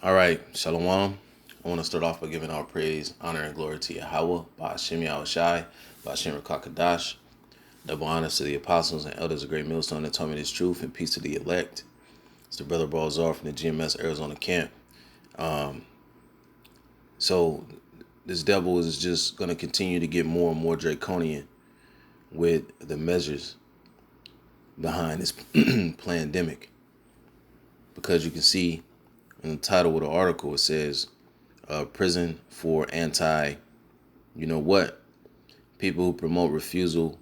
All right, Shalom. I want to start off by giving our praise, honor, and glory to Yahweh, Ba'ashem Yahushai, Ba'ashem Rakakadash. Double honors to the apostles and elders of Great Millstone that taught me this truth, and peace to the elect. It's the brother Balzar from the GMS Arizona camp. So this devil is just going to continue to get more and more draconian with the measures behind this pandemic, because you can see in the title of the article it says prison for anti you know what people who promote refusal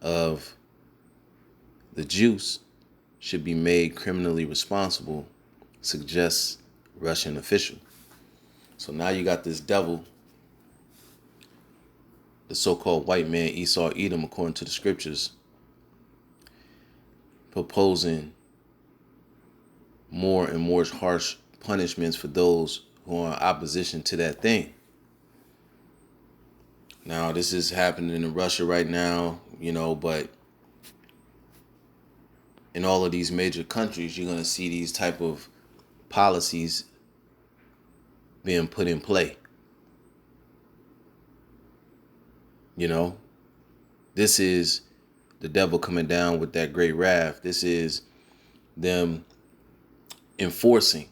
of the juice should be made criminally responsible, suggests Russian official. So now you got this devil, the so-called white man Esau Edom, according to the scriptures, proposing more and more harsh punishments for those who are in opposition to that thing. Now, this is happening in Russia right now, but in all of these major countries, you're going to see these type of policies being put in play. This is the devil coming down with that great wrath. This is them enforcing.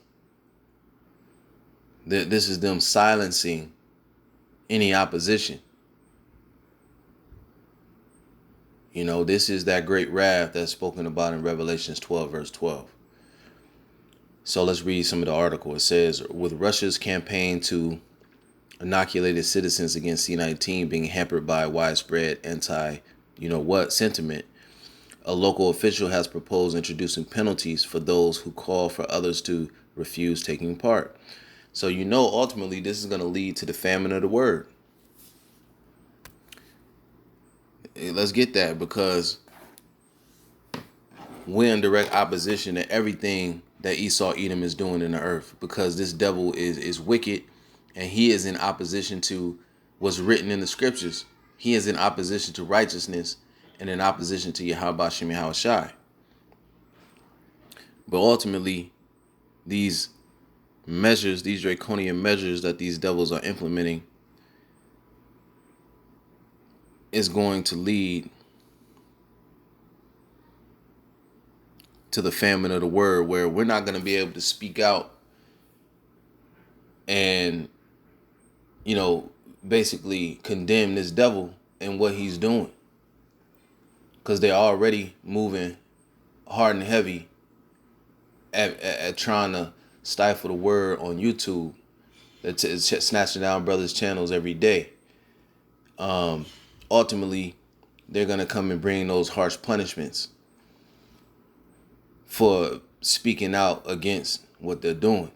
This is them silencing any opposition. This is that great wrath that's spoken about in Revelations 12, verse 12. So let's read some of the article. It says, with Russia's campaign to inoculate its citizens against C-19 being hampered by widespread sentiment, a local official has proposed introducing penalties for those who call for others to refuse taking part. So ultimately this is going to lead to the famine of the word. Let's get that, because we're in direct opposition to everything that Esau Edom is doing in the earth, because this devil is wicked, and he is in opposition to what's written in the scriptures. He is in opposition to righteousness and in opposition to Yahweh Shem Yahushai. But ultimately, these measures, these draconian measures that these devils are implementing, is going to lead to the famine of the word, where we're not going to be able to speak out and, basically condemn this devil and what he's doing, because they're already moving hard and heavy at trying to stifle the word on YouTube. It's snatching down brothers' channels every day. Ultimately, they're going to come and bring those harsh punishments for speaking out against what they're doing.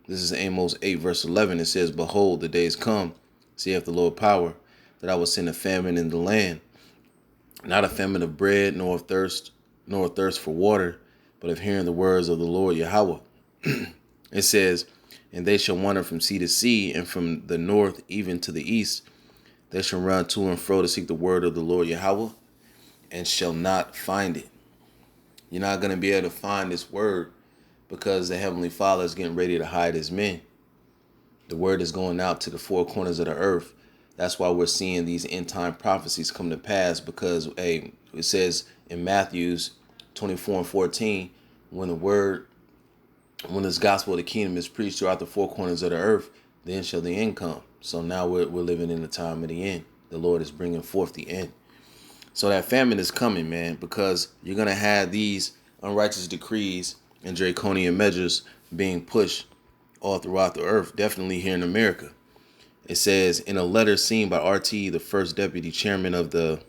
This is Amos 8, verse 11. It says, behold, the days come, saith the Lord power, that I will send a famine in the land, not a famine of bread, nor of thirst, nor a thirst for water, but of hearing the words of the Lord Yahweh. It says, and they shall wander from sea to sea, and from the north even to the east. They shall run to and fro to seek the word of the Lord Yahweh, and shall not find it. You're not going to be able to find this word, because the Heavenly Father is getting ready to hide his men. The word is going out to the four corners of the earth. That's why we're seeing these end time prophecies come to pass, because it says in Matthews 24 and 14, when this gospel of the kingdom is preached throughout the four corners of the earth, then shall the end come. So now we're living in the time of the end. The Lord is bringing forth the end. So that famine is coming, man, because you're going to have these unrighteous decrees and draconian measures being pushed all throughout the earth, definitely here in America. It says, in a letter seen by RT, the first deputy chairman of the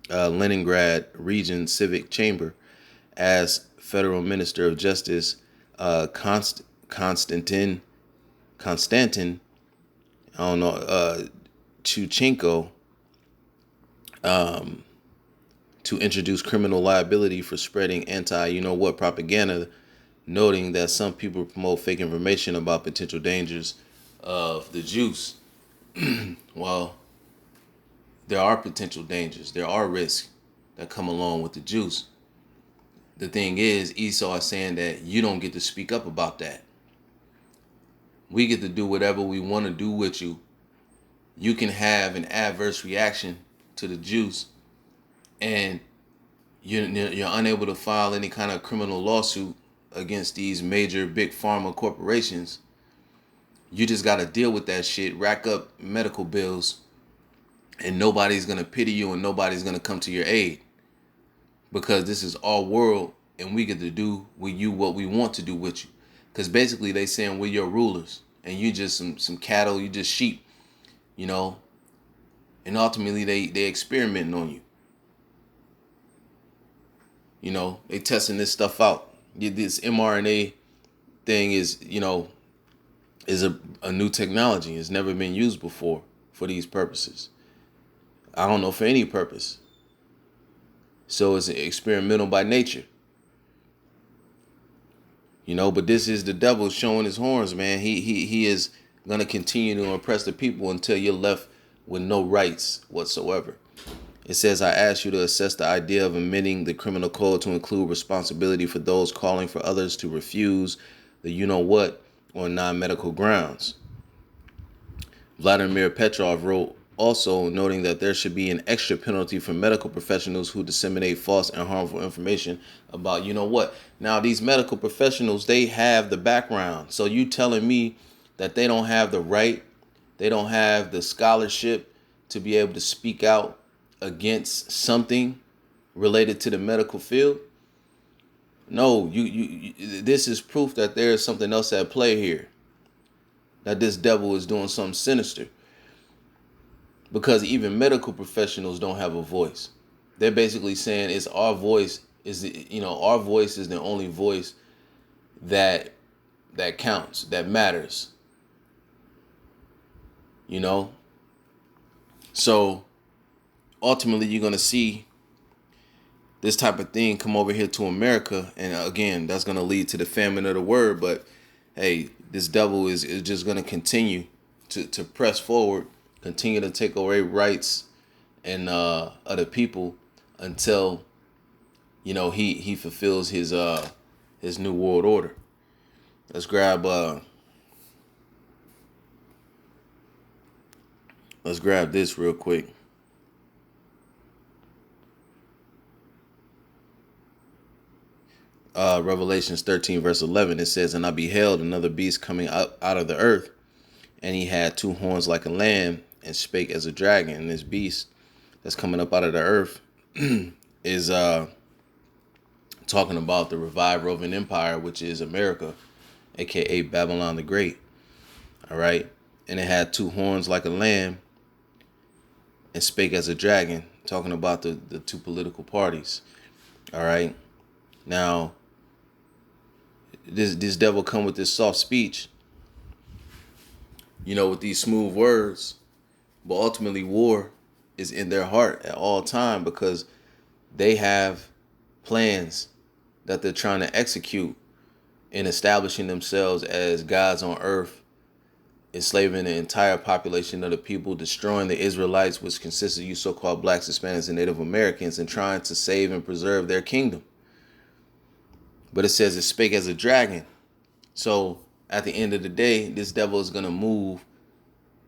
Leningrad Region Civic Chamber, as Federal Minister of Justice Konstantin, Chuchenko, to introduce criminal liability for spreading propaganda, noting that some people promote fake information about potential dangers of the juice. Well, there are potential dangers. There are risks that come along with the juice. The thing is, Esau is saying that you don't get to speak up about that. We get to do whatever we want to do with you. You can have an adverse reaction to the juice, and you're unable to file any kind of criminal lawsuit against these major big pharma corporations. You just got to deal with that shit, rack up medical bills, and nobody's going to pity you and nobody's going to come to your aid, because this is our world and we get to do with you what we want to do with you. Because basically they saying we're your rulers and you just some cattle, you just sheep, you know, and ultimately they experimenting on you. You know, they testing this stuff out. This mRNA thing is, you know, is a new technology. It's never been used before for these purposes. I don't know for any purpose. So it's experimental by nature. You know, but this is the devil showing his horns, man. He is gonna continue to oppress the people until you're left with no rights whatsoever. It says, I ask you to assess the idea of amending the criminal code to include responsibility for those calling for others to refuse the you-know-what on non-medical grounds. Vladimir Petrov wrote, also noting that there should be an extra penalty for medical professionals who disseminate false and harmful information about you-know-what. Now, these medical professionals, they have the background. So you telling me that they don't have the right, they don't have the scholarship to be able to speak out against something related to the medical field? No, you this is proof that there is something else at play here. That this devil is doing something sinister. Because even medical professionals don't have a voice. They're basically saying it's our voice our voice is the only voice that counts, that matters. You know? So ultimately you're going to see this type of thing come over here to America, and again, that's going to lead to the famine of the word. But hey, this devil is just going to continue to press forward, continue to take away rights and other people until, you know, he fulfills his new world order. Let's grab this real quick. Revelations 13 verse 11, it says, and I beheld another beast coming up out of the earth, and he had two horns like a lamb, and spake as a dragon. And this beast that's coming up out of the earth is talking about the revived Roman Empire, which is America, aka Babylon the Great. All right. And it had two horns like a lamb and spake as a dragon, talking about the two political parties. All right. Now, this devil come with this soft speech, you know, with these smooth words, but ultimately war is in their heart at all time, because they have plans that they're trying to execute in establishing themselves as gods on earth, enslaving the entire population of the people, destroying the Israelites, which consists of you so-called blacks, Hispanics, and Native Americans, and trying to save and preserve their kingdom. But it says it spake as a dragon. So at the end of the day, this devil is going to move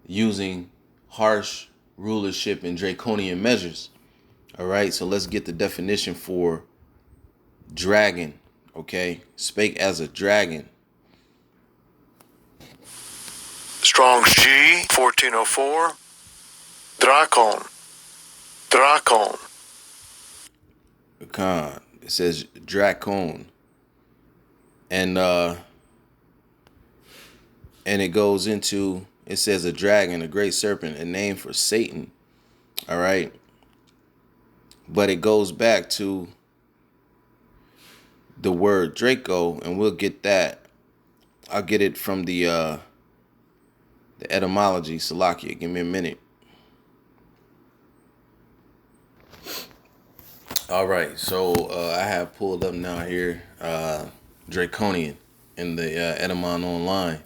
using harsh rulership and draconian measures. All right, so let's get the definition for dragon. Okay, spake as a dragon. Strong's G 1404. Dracon. It says Dracon. And it goes into, it says a dragon, a great serpent, a name for Satan. All right. But it goes back to the word Draco, and we'll get that. I'll get it from the etymology. Salakia, give me a minute. All right, so I have pulled up now here Draconian in the Etymon online.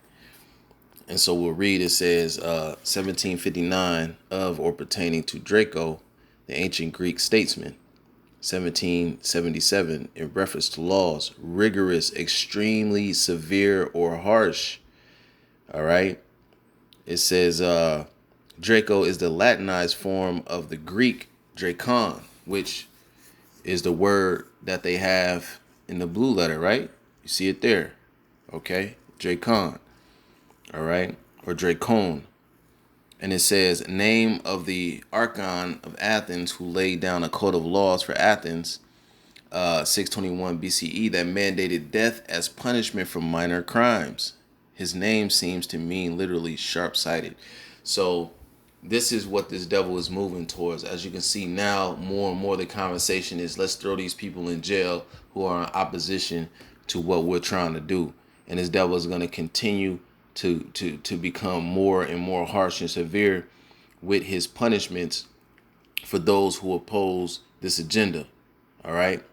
And so we'll read, it says 1759 of or pertaining to Draco, the ancient Greek statesman. 1777 in reference to laws, rigorous, extremely severe or harsh, All right. It says Draco is the Latinized form of the Greek Dracon, which is the word that they have in the blue letter, right? You see it there. Okay. Dracon. All right. Or Dracon. And it says, name of the Archon of Athens who laid down a code of laws for Athens, 621 BCE, that mandated death as punishment for minor crimes. His name seems to mean literally sharp-sighted. So this is what this devil is moving towards. As you can see now, more and more the conversation is, let's throw these people in jail who are in opposition to what we're trying to do. And this devil is going to continue to become more and more harsh and severe with his punishments for those who oppose this agenda. All right.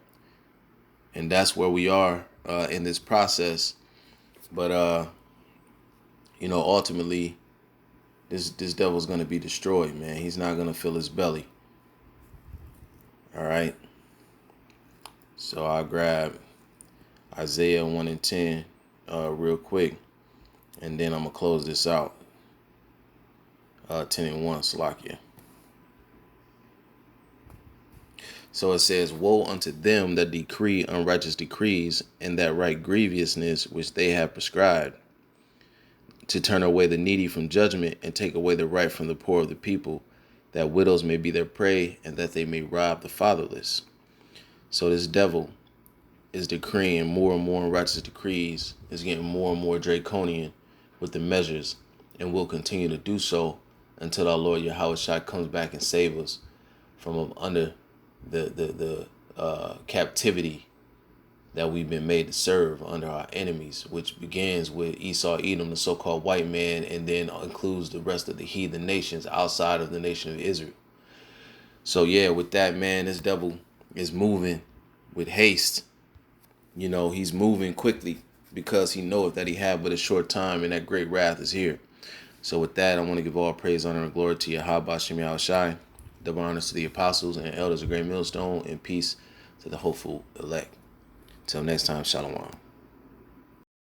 And that's where we are in this process. But, ultimately, this devil's going to be destroyed, man. He's not going to fill his belly. All right. So I'll grab Isaiah 1 and 10 real quick. And then I'm going to close this out. 10 and 1, Salakia. So it says, woe unto them that decree unrighteous decrees, and that write grievousness which they have prescribed, to turn away the needy from judgment, and take away the right from the poor of the people, that widows may be their prey, and that they may rob the fatherless. So this devil is decreeing more and more unrighteous decrees, is getting more and more draconian with the measures, and will continue to do so until our Lord Yahushua comes back and save us from under the captivity that we've been made to serve under our enemies, which begins with Esau, Edom, the so-called white man, and then includes the rest of the heathen nations outside of the nation of Israel. So yeah, with that, man, this devil is moving with haste. He's moving quickly because he knoweth that he have but a short time, and that great wrath is here. So with that, I want to give all praise, honor, and glory to Yahweh Bashem Yahushai, double honors to the apostles and elders of Great Millstone, and peace to the hopeful elect. Till next time, Shalom.